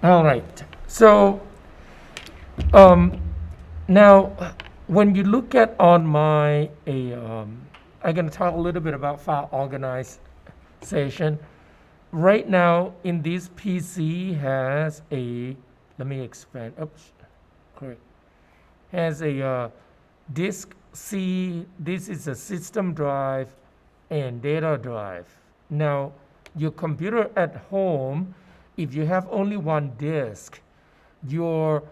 All right. So um, now, when you look at on my I'm going to talk a little bit about file organization. Right now, in this PC has a, let me expand. Oops, correct. Has a disk C. This is a system drive and data drive. Now, your computer at home, if you have only one disk, your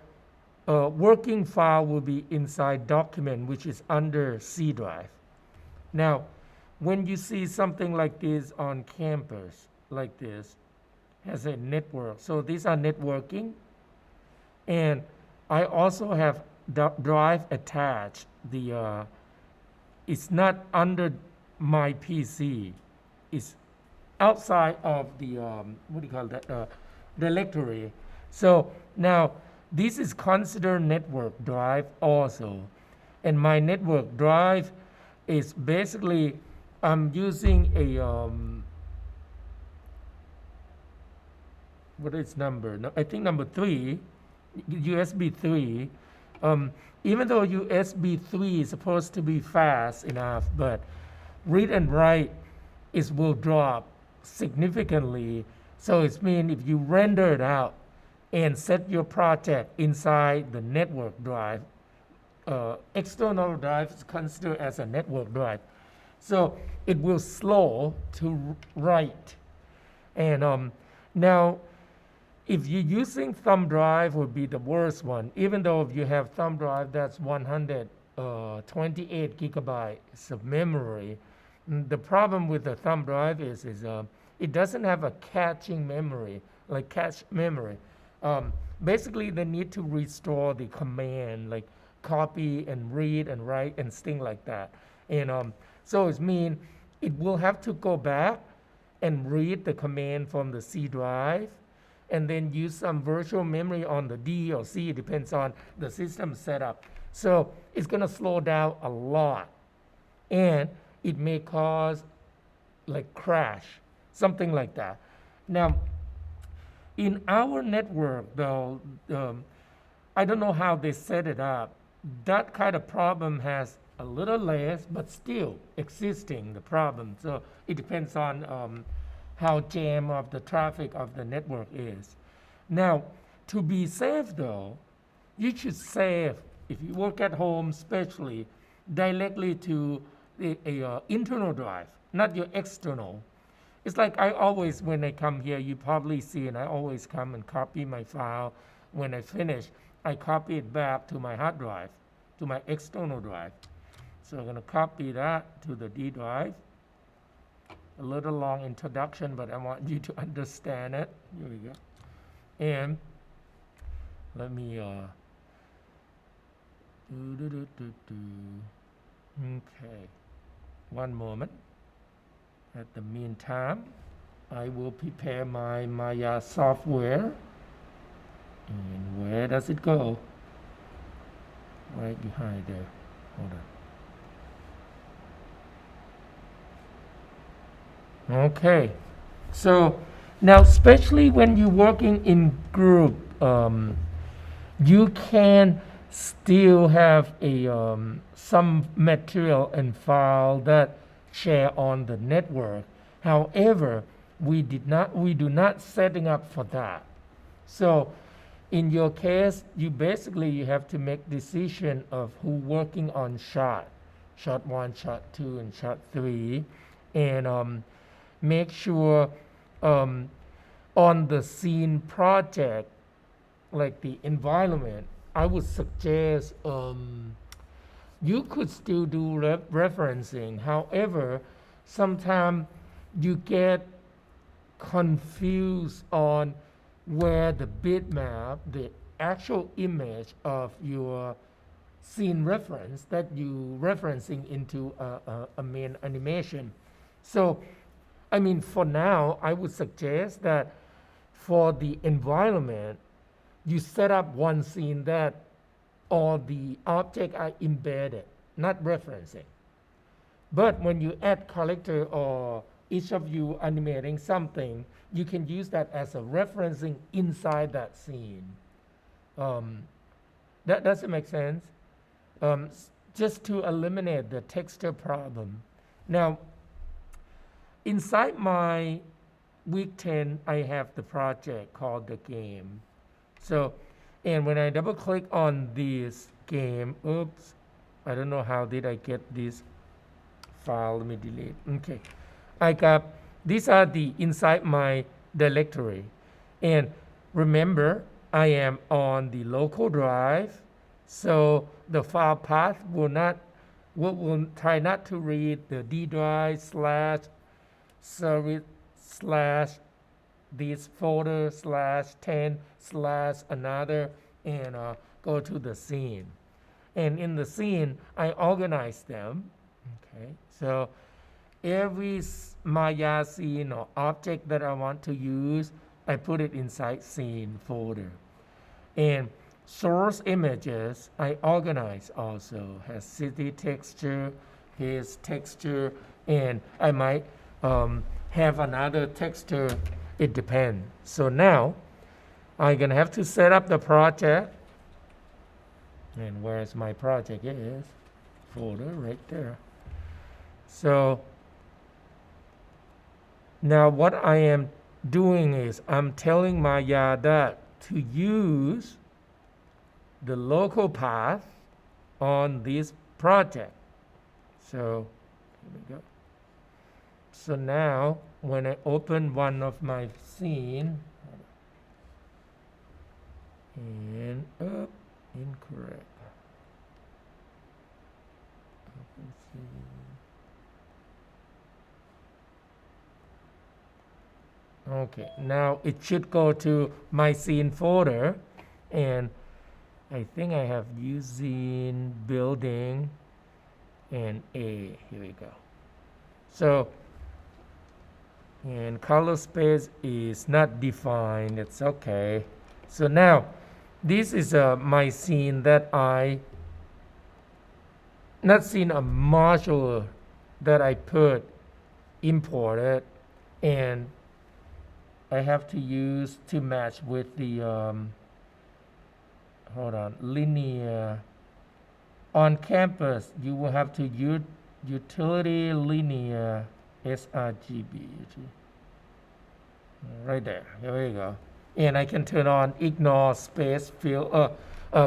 working file will be inside document, which is under C drive. Now, when you see something like this on campus, like this, has a network. So these are networking, and I also have drive attached. It's not under my PC. It's outside of the what do you call that directory. So now this is considered network drive also, and my network drive is basically I'm using a what is number? No, I think number 3, USB 3. Even though USB 3 is supposed to be fast enough, but read and write will drop significantly. So it means if you render it out and set your project inside the network drive, external drive is considered as a network drive. So it will slow to write. And now, if you're using thumb drive, would be the worst one. Even though if you have thumb drive that's 128 gigabytes of memory, the problem with the thumb drive is it doesn't have a caching memory, like cache memory. Basically, they need to restore the command, like copy and read and write and things like that. And so it means it will have to go back and read the command from the C drive and then use some virtual memory on the D or C, depends on the system setup. So it's going to slow down a lot. And it may cause like crash, something like that. Now, in our network, though, I don't know how they set it up. That kind of problem has a little less, but still existing, the problem. So it depends on how jam of the traffic of the network is. Now, to be safe, though, you should save, if you work at home especially, directly to a internal drive, not your external. It's like I always, when I come here, you probably see, and I always come and copy my file. When I finish, I copy it back to my hard drive, to my external drive. So I'm going to copy that to the D drive. A little long introduction, but I want you to understand it. Here we go. And let me okay, one moment. At the meantime, I will prepare my Maya software. And where does it go? Right behind there. Hold on. Okay. So now, especially when you're working in group, you can still have a some material and file that share on the network. However, we do not setting up for that. So in your case, you have to make decision of who working on shot 1, shot 2, and shot 3, and make sure on the scene project, like the environment, I would suggest you could still do referencing. However, sometimes you get confused on where the bitmap, the actual image of your scene reference that you referencing into a main animation. So, I mean, for now, I would suggest that for the environment, you set up one scene that all the objects are embedded, not referencing. But when you add character or each of you animating something, you can use that as a referencing inside that scene. That doesn't make sense. Just to eliminate the texture problem. Now, inside my week 10, I have the project called the game. So, and when I double click on this game, oops, I don't know how did I get this file, let me delete. Okay, I got, these are the inside my directory. And remember, I am on the local drive, so the file path will try not to read the D drive / service / this folder / 10 / another, and go to the scene. And in the scene, I organize them. Okay, so every Maya scene or object that I want to use, I put it inside scene folder. And source images, I organize also, has city texture, his texture, and I might have another texture, it depends. So now, I'm gonna have to set up the project, and where's my project is, folder right there. So now what I am doing is I'm telling Maya that to use the local path on this project. So here we go. So now when I open one of my scene, and incorrect. Open scene. Okay, now it should go to my scene folder, and I think I have using building and A. Here we go. So, and color space is not defined. It's okay. So now, this is my scene that not scene, a module that I put imported, and I have to use to match with the linear. On campus, you will have to use utility linear sRGB. Right there. Here we go. And I can turn on ignore space fill,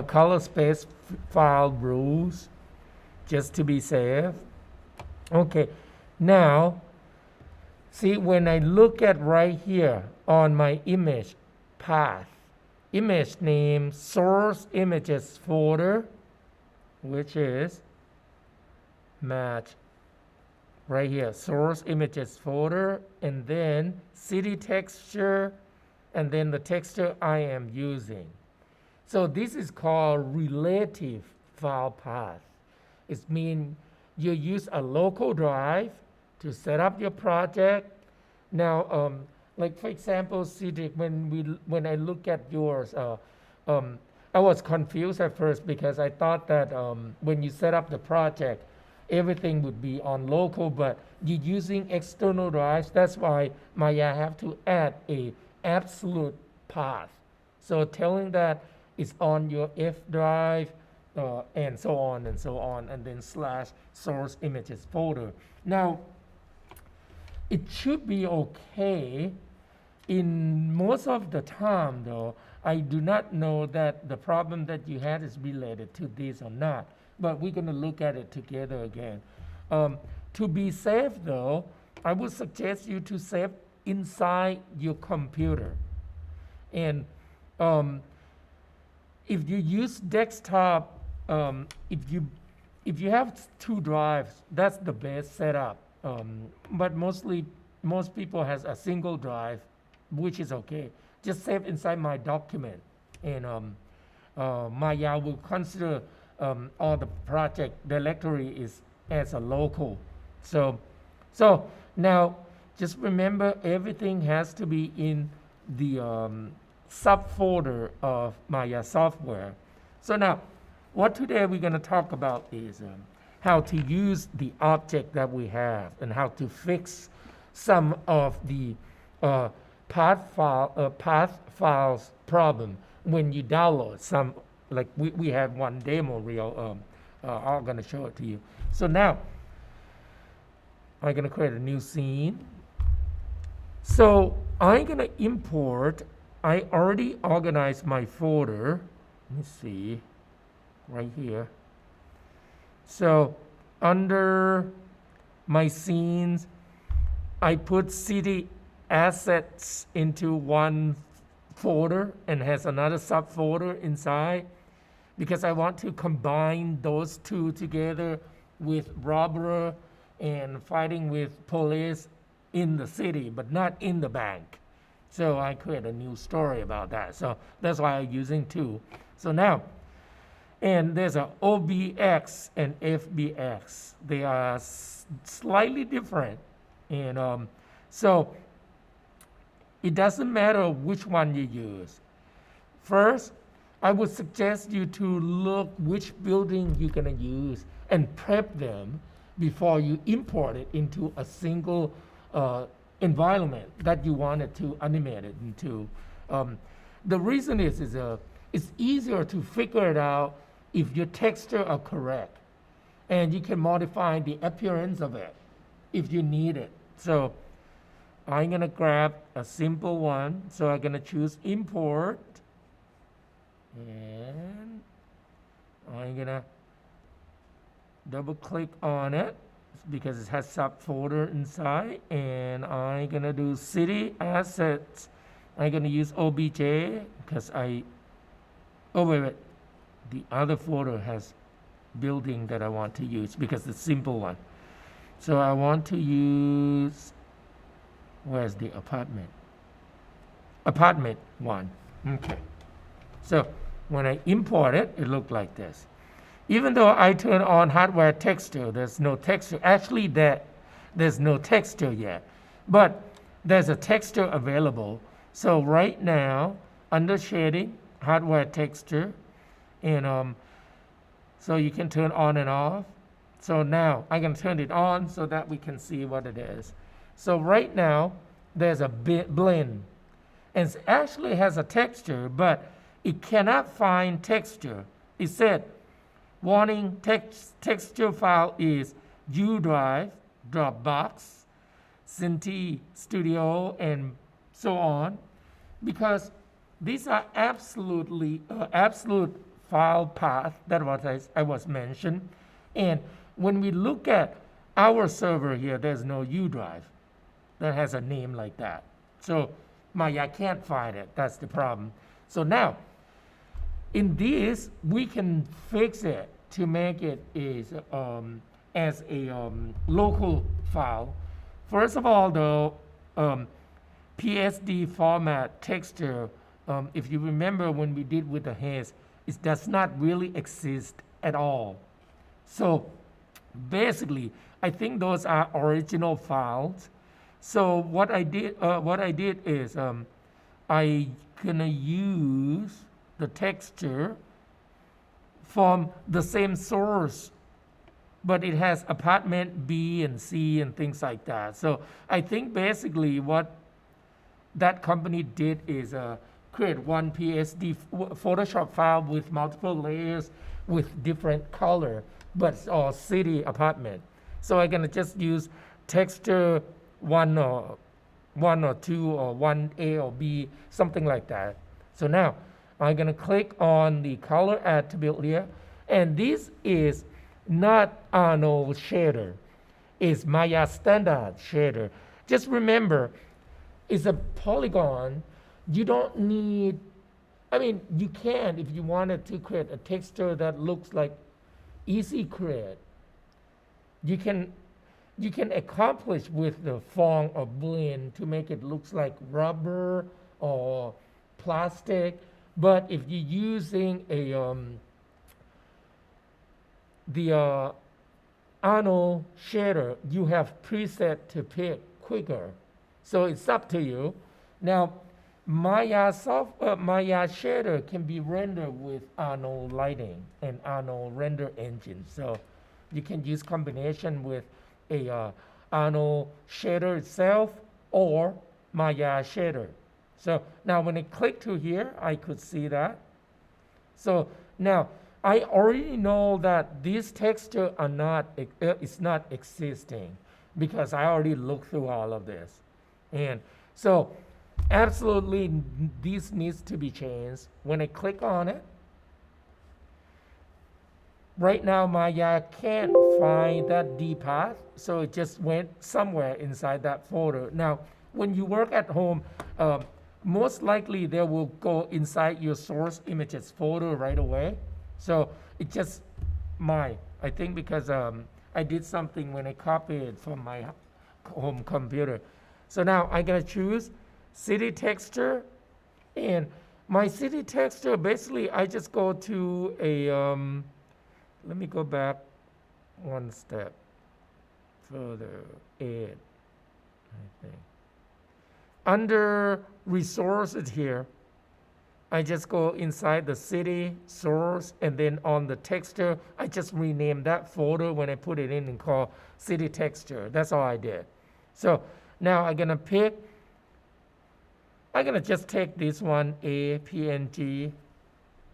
color space file rules, just to be safe. Okay. Now, see, when I look at right here on my image path, image name source images folder, which is match right here, source images folder, and then city texture, and then the texture I am using. So this is called relative file path. It means you use a local drive to set up your project. Now, like for example, Cedric, when I look at yours, I was confused at first because I thought that when you set up the project, everything would be on local, but you're using external drives. That's why Maya have to add a absolute path. So telling that it's on your F drive, and so on, and then / source images folder. Now, it should be okay. In most of the time, though, I do not know that the problem that you had is related to this or not, but we're going to look at it together again. To be safe, though, I would suggest you to save inside your computer. And if you use desktop, if you have 2 drives, that's the best setup. But most people has a single drive, which is okay. Just save inside my document, and Maya will consider all the project directory is as a local. So now just remember everything has to be in the subfolder of Maya software. So now, what today we're going to talk about is how to use the object that we have and how to fix some of the path files problem when you download some, like we have one demo reel. I'm going to show it to you. So now I'm going to create a new scene. So I'm going to import. I already organized my folder. Let me see, right here. So under my scenes, I put city assets into one folder and has another subfolder inside because I want to combine those two together with robber and fighting with police in the city, but not in the bank. So I create a new story about that. So that's why I'm using two. So now, and there's a OBX and FBX. They are slightly different. And so it doesn't matter which one you use. First, I would suggest you to look which building you're going to use and prep them before you import it into a single environment that you wanted to animate it into. The reason is it's easier to figure it out if your texture are correct, and you can modify the appearance of it if you need it. So I'm gonna grab a simple one. So I'm gonna choose import, and I'm gonna double click on it because it has subfolder inside, and I'm gonna do city assets. I'm gonna use OBJ because wait, the other folder has building that I want to use because it's simple one. So I want to use, where's the apartment one. Okay, so when I import it, it looked like this. Even though I turn on hardware texture, there's no texture. Actually, there's no texture yet, but there's a texture available. So right now, under shading, hardware texture, and so you can turn on and off. So now I can turn it on so that we can see what it is. So right now, there's a blend, and it actually has a texture, but it cannot find texture. It said, warning, texture file is U drive, Dropbox, Cinti Studio, and so on, because these are absolute file path that I was mentioned. And when we look at our server here, there's no U drive that has a name like that. So Maya can't find it. That's the problem. So now, in this, we can fix it to make it as a local file. First of all, though, PSD format texture, if you remember when we did with the haze, it does not really exist at all. So basically, I think those are original files. So what I did is I gonna use the texture from the same source, but it has apartment B and C and things like that. So I think basically what that company did is create one PSD Photoshop file with multiple layers with different color, but it's all city apartment. So I'm gonna just use texture 1 or 2 or 1A or B, something like that. So now I'm gonna click on the color attribute here, and this is not Arnold shader, it's Maya standard shader. Just remember, it's a polygon. You don't need, I mean, you can if you wanted to create a texture that looks like easy create. You can accomplish with the font or blend to make it looks like rubber or plastic. But if you're using the Arnold shader, you have preset to pick quicker. So it's up to you. Now, Maya shader can be rendered with Arnold lighting and Arnold render engine. So you can use combination with a Arnold shader itself or Maya shader. So now when I click to here, I could see that. So now I already know that these textures are not, it's not existing because I already looked through all of this. And so absolutely this needs to be changed. When I click on it, right now Maya can't find that D path, so it just went somewhere inside that folder. Now, when you work at home, most likely they will go inside your source images folder right away. So it just might, I think because I did something when I copied it from my home computer. So now I'm gonna choose city texture, and my city texture, basically I just go to a, let me go back one step further, add, I think. Under resources here, I just go inside the city source, and then on the texture, I just rename that folder when I put it in and call city texture. That's all I did. So now I'm gonna pick, I'm gonna just take this one, A, PNG,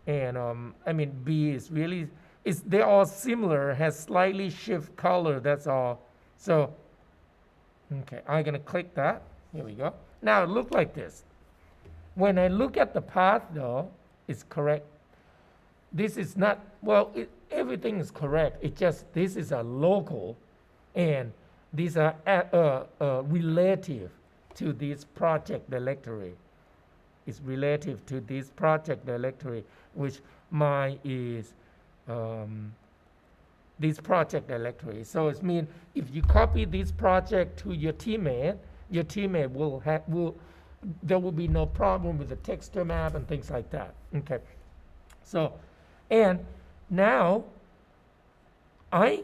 and I mean B is really, they're all similar, has slightly shift color, that's all. So, okay, I'm gonna click that, here we go. Now it looks like this. When I look at the path though, it's correct. This is not, well, everything is correct. It's just, this is a local, and these are relative to this project directory. It's relative to this project directory, which mine is this project directory. So it means if you copy this project to your teammate there will be no problem with the texture map and things like that. Okay. So, and now I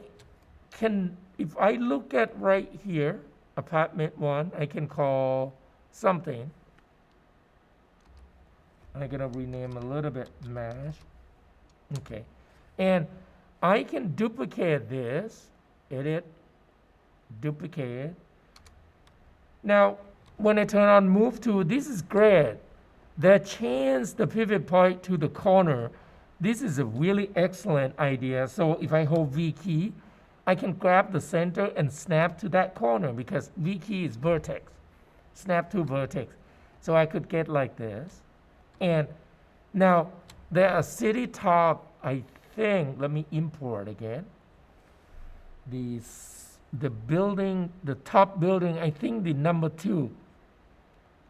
can, if I look at right here, apartment 1, I can call something. I'm gonna rename a little bit mesh. Okay. And I can duplicate this, edit, duplicate. Now, when I turn on move to, this is great. That changes the pivot point to the corner. This is a really excellent idea. So if I hold V key, I can grab the center and snap to that corner because V key is vertex. Snap to vertex. So I could get like this. And now there are city top, I think, let me import again. The building, the top building, I think the number 2.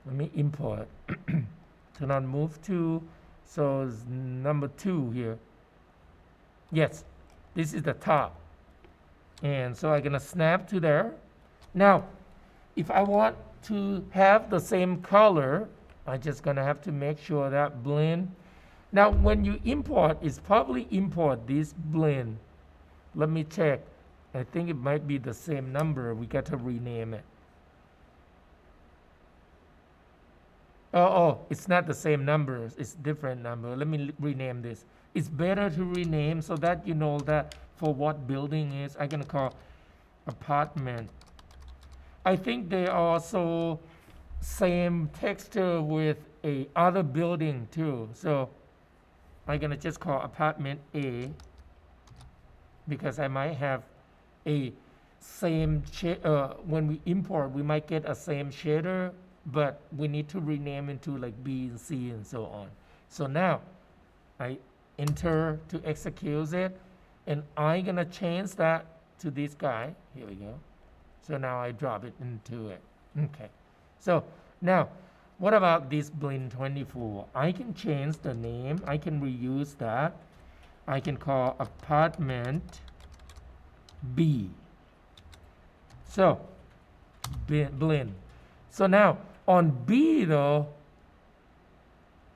Let me import. Turn on move to, so it's number 2 here. Yes, this is the top. And so I'm gonna snap to there. Now, if I want to have the same color, I'm just gonna have to make sure that blend. Now, when you import, it's probably import this blend. Let me check. I think it might be the same number. We got to rename it. Oh, it's not the same number. It's different number. Let me rename this. It's better to rename so that you know that for what building is. I'm gonna call apartment. I think they also same texture with a other building too. So I'm gonna just call apartment A because I might have a same when we import, we might get a same shader, but we need to rename into like B and C and so on. So now I enter to execute it, and I'm gonna change that to this guy. Here we go. So now I drop it into it. Okay. So now, what about this blend 24? I can change the name. I can reuse that. I can call apartment B. So blend. So now on B though,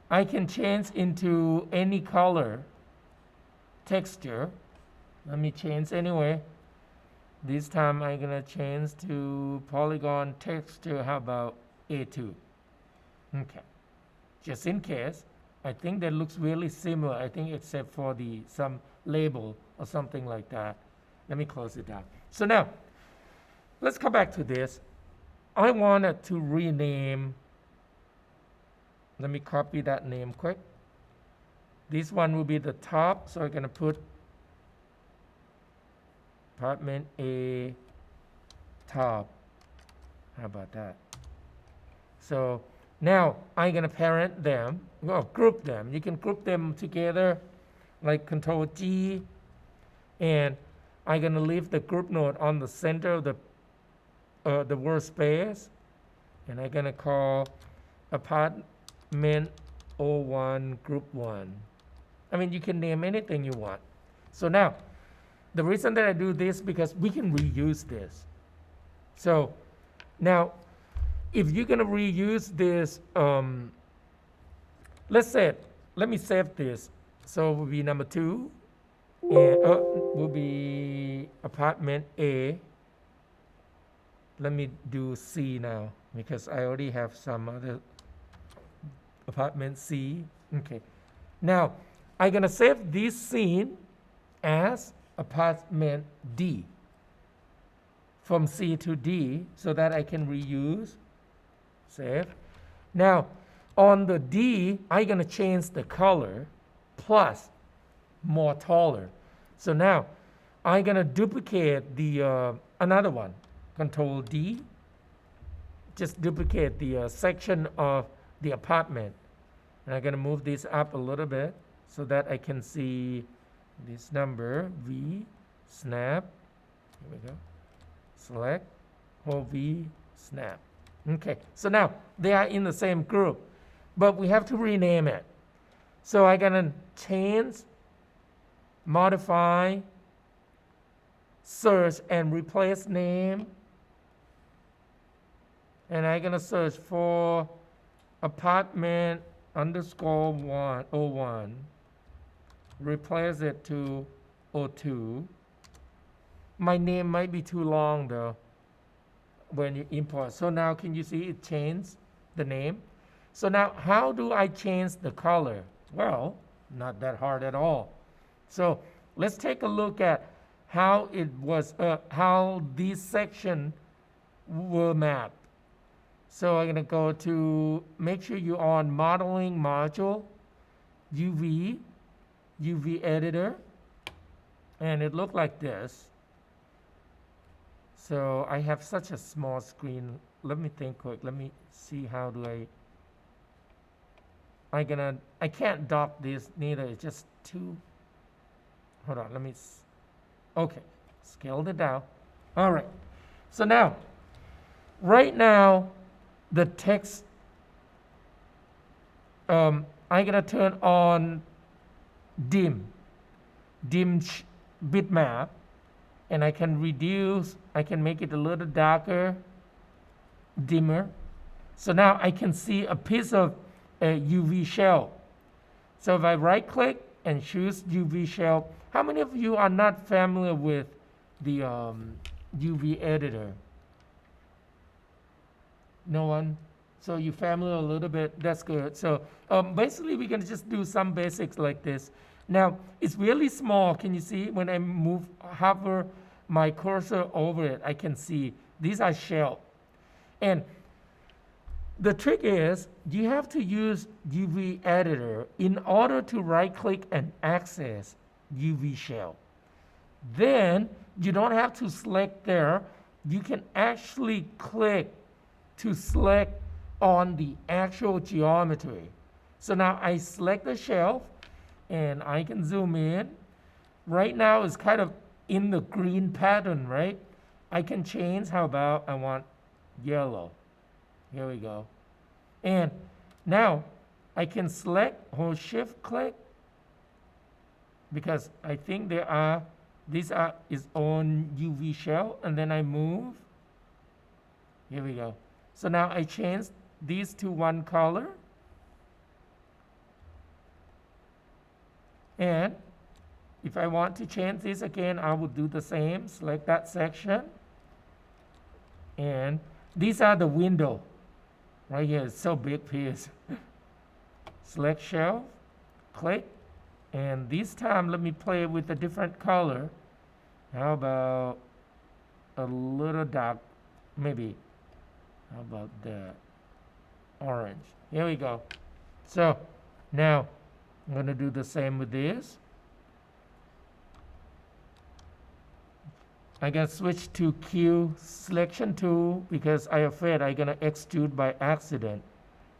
I can change into any color texture. Let me change anyway. This time I'm gonna change to polygon texture. How about A2? Okay. Just in case, I think that looks really similar. I think except for some label or something like that. Let me close it down. So now, let's come back to this. I wanted to rename, let me copy that name quick. This one will be the top, so I'm going to put apartment A top. How about that? So now I'm going to parent them, well, group them. You can group them together like Control G, and I'm going to leave the group node on the center of the workspace, and I'm going to call apartment 01 group 1. I mean, you can name anything you want. So now, the reason that I do this because we can reuse this. So now, if you're going to reuse this, let me save this. So it will be number 2, and will be apartment A. Let me do C now because I already have some other apartment C. Okay. Now, I'm going to save this scene as apartment D from C to D so that I can reuse. Save. Now, on the D, I'm going to change the color plus more taller. So now, I'm going to duplicate the another one. Control D. Just duplicate the section of the apartment. And I'm going to move this up a little bit so that I can see this number, V, snap, here we go, select, hold V, snap. Okay, so now they are in the same group, but we have to rename it. So I'm going to change, modify, search, and replace name. And I'm going to search for apartment underscore 101. Replace it to 02. My name might be too long though when you import. So now can you see it changed the name? So now how do I change the color? Well, not that hard at all. So let's take a look at how it was, how these sections were mapped. So I'm going to go to, make sure you're on modeling module, UV editor, and it looked like this. So I have such a small screen. Let me think quick. Let me see how do I can't dock this neither. It's just too, hold on, let me, okay, scaled it down. All right. So now, right now, the text, I'm going to turn on dim bitmap, and I can reduce, I can make it a little darker, dimmer. So now I can see a piece of a UV shell. So if I right click and choose UV shell, how many of you are not familiar with the UV editor? No one? So you're familiar a little bit, that's good. So basically we can just do some basics like this. Now it's really small, can you see? When I hover my cursor over it, I can see these are shell. And the trick is you have to use UV editor in order to right click and access UV shell. Then you don't have to select there, you can actually click to select on the actual geometry. So now I select the shelf and I can zoom in. Right now it's kind of in the green pattern, right? I can change, how about I want yellow. Here we go. And now I can select, hold shift click, because I think these are its own UV shell, and then I move. Here we go. So now I change these to one color. And if I want to change this again, I will do the same. Select that section. And these are the window. Right here, it's so big piece. Select shelf, click. And this time, let me play with a different color. How about a little dark, maybe, how about the orange? Here we go. So now I'm going to do the same with this. I can switch to Q selection tool because I'm afraid I'm going to extrude by accident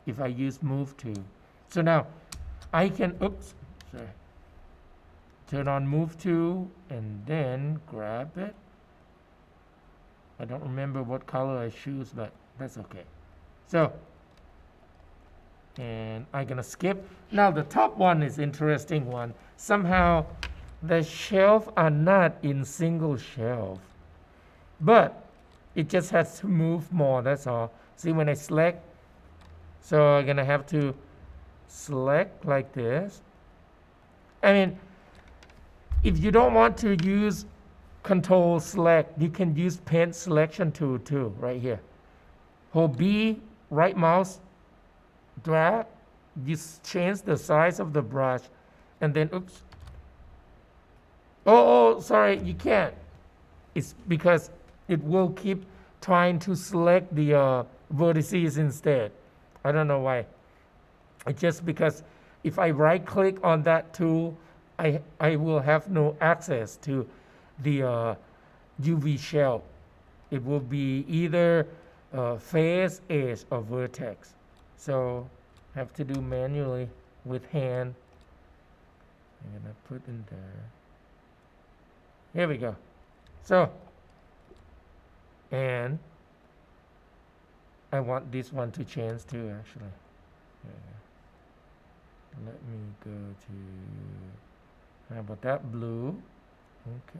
if I use move tool. So now I can, turn on move tool and then grab it. I don't remember what color I choose, but that's okay. So, and I'm gonna skip. Now the top one is interesting one. Somehow the shelf are not in single shelf, but it just has to move more, that's all. See when I select, so I'm gonna have to select like this. I mean, if you don't want to use control select, you can use pen selection tool too, right here. Hold B, right mouse, drag, you change the size of the brush, and then, oops. Oh, sorry, you can't. It's because it will keep trying to select the vertices instead. I don't know why. It's just because if I right click on that tool, I will have no access to the UV shell. It will be either face, edge, or vertex. So I have to do manually with hand. I'm gonna put in there. Here we go. So, and I want this one to change too, actually. Let me go to, how about that blue? Okay.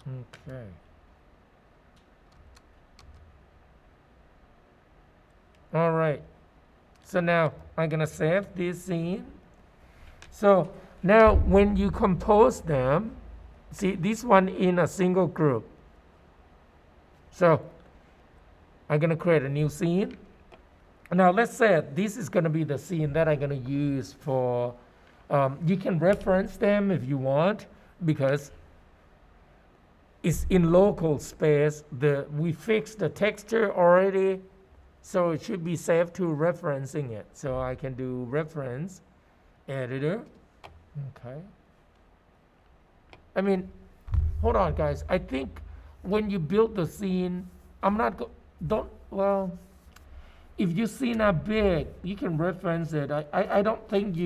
Okay. All right. So now I'm going to save this scene. So now when you compose them, see this one in a single group. So I'm going to create a new scene. Now let's say this is going to be the scene that I'm going to use for, you can reference them if you want, because it's in local space. We fixed the texture already, so it should be saved to referencing it. So I can do reference, editor, okay. I mean, hold on guys, I think when you build the scene, if your scene are big, you can reference it. I don't think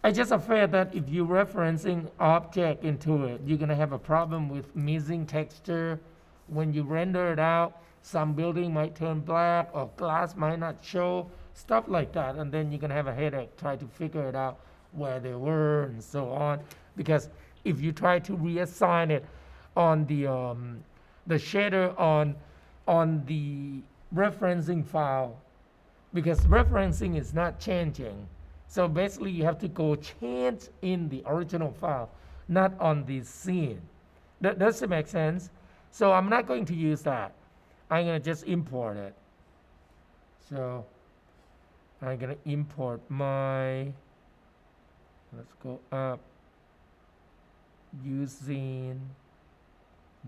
I just afraid that if you're referencing object into it, you're gonna have a problem with missing texture. When you render it out, some building might turn black or glass might not show, stuff like that. And then you're gonna have a headache try to figure it out where they were and so on. Because if you try to reassign it on the shader on the referencing file, because referencing is not changing. So basically you have to go change in the original file, not on the scene. Does it make sense? So I'm not going to use that. I'm going to just import it. So I'm going to import my, let's go up, using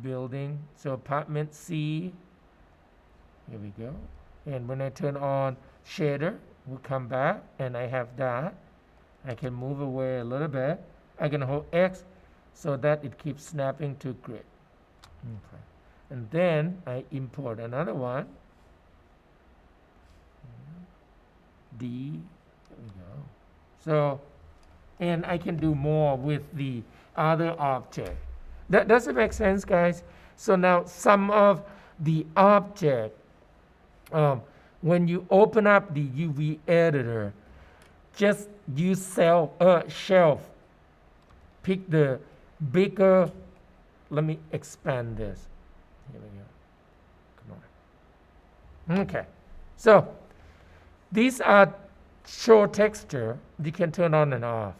building. So apartment C, here we go. And when I turn on shader, we'll come back and I have that. I can move away a little bit. I can hold X so that it keeps snapping to grid. Okay. And then I import another one. D, there we go. So, and I can do more with the other object. Does it make sense, guys? So now some of the object, when you open up the UV editor, just use shelf. Pick the bigger, let me expand this. Here we go. Come on. Okay. So these are show texture. You can turn on and off.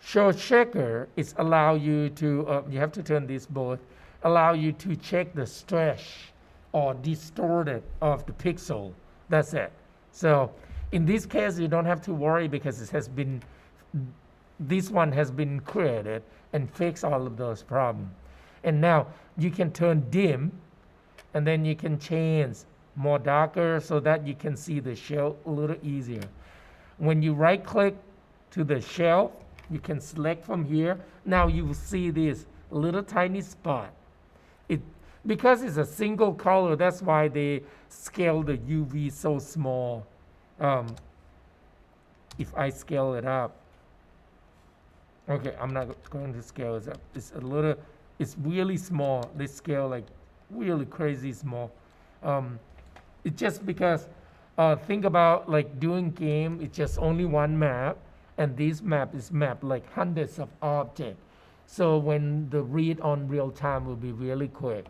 Show checker is allow you to, you have to turn this both, allow you to check the stretch or distorted of the pixel. That's it. So in this case, you don't have to worry because it has been this one has been created and fix all of those problems. And now you can turn dim, and then you can change more darker so that you can see the shell a little easier. When you right click to the shell, you can select from here. Now you will see this little tiny spot. Because it's a single color, that's why they scale the UV so small. If I scale it up, okay, I'm not going to scale it up. It's really small. They scale like really crazy small. It's just because think about like doing game. It's just only one map, and this map is mapped like hundreds of objects. So when the read on real time will be really quick.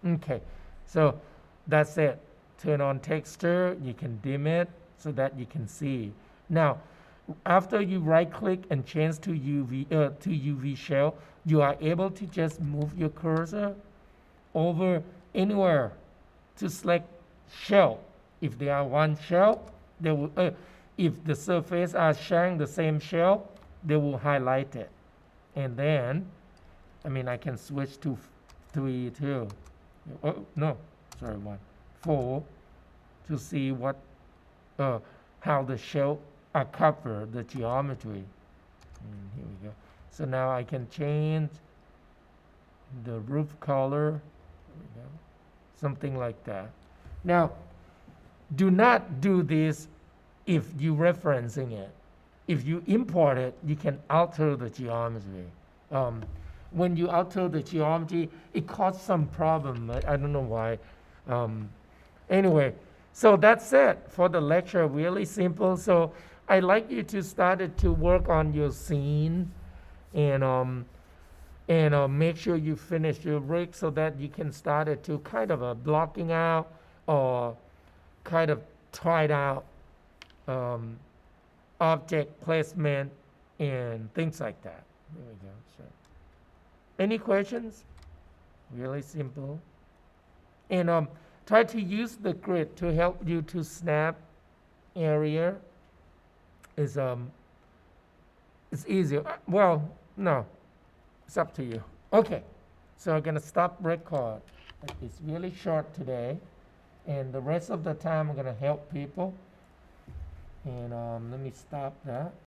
Okay, so that's it. Turn on texture. You can dim it so that you can see. Now, after you right click and change to UV shell, you are able to just move your cursor over anywhere to select shell. If there are one shell, they will, if the surface are sharing the same shell, they will highlight it. And then, I can switch to 3 too. Oh, no, sorry, 4 to see what, how the shell are covered, the geometry. And here we go. So now I can change the roof color. There we go. Something like that. Now, do not do this if you're referencing it. If you import it, you can alter the geometry. When you alter the geometry, it causes some problem. I don't know why. Anyway, so that's it for the lecture. Really simple. So I'd like you to start to work on your scene and make sure you finish your rig so that you can start it to kind of blocking out or kind of tried out object placement and things like that. There we go. So, any questions? Really simple. And try to use the grid to help you to snap area. It's easier. Well, no, it's up to you. Okay, so I'm gonna stop record. It's really short today, and the rest of the time I'm gonna help people. And let me stop that.